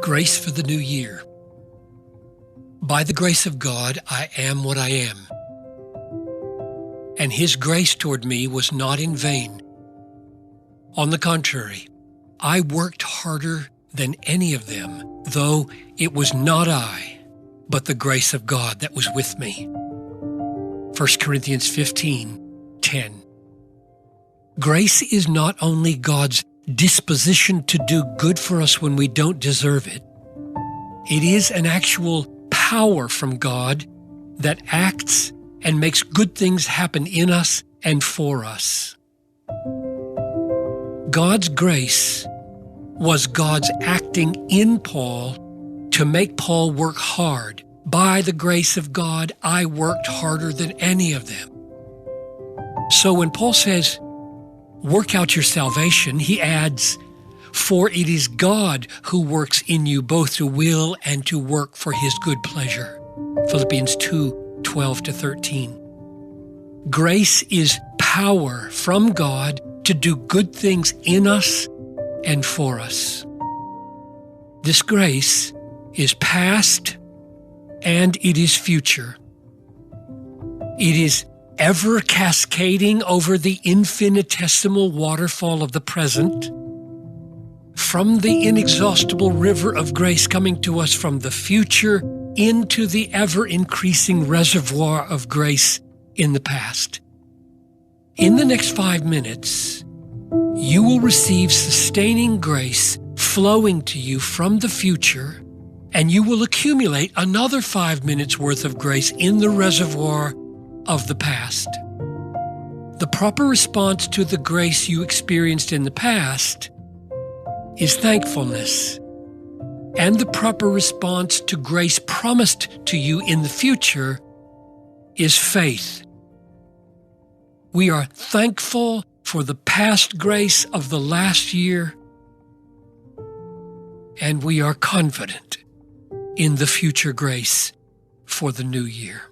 Grace for the New Year. By the grace of God, I am what I am. And His grace toward me was not in vain. On the contrary, I worked harder than any of them, though it was not I, but the grace of God that was with me. 1 Corinthians 15:10. Grace is not only God's disposition to do good for us when we don't deserve it. It is an actual power from God that acts and makes good things happen in us and for us. God's grace was God's acting in Paul to make Paul work hard. By the grace of God, I worked harder than any of them. So when Paul says, work out your salvation, he adds, for it is God who works in you both to will and to work for His good pleasure. Philippians 2:12-13. Grace is power from God to do good things in us and for us. This grace is past and it is future. It is ever cascading over the infinitesimal waterfall of the present, from the inexhaustible river of grace coming to us from the future into the ever-increasing reservoir of grace in the past. In the next 5 minutes, you will receive sustaining grace flowing to you from the future, and you will accumulate another 5 minutes worth of grace in the reservoir of the past. The proper response to the grace you experienced in the past is thankfulness, and the proper response to grace promised to you in the future is faith. We are thankful for the past grace of the last year, and we are confident in the future grace for the new year.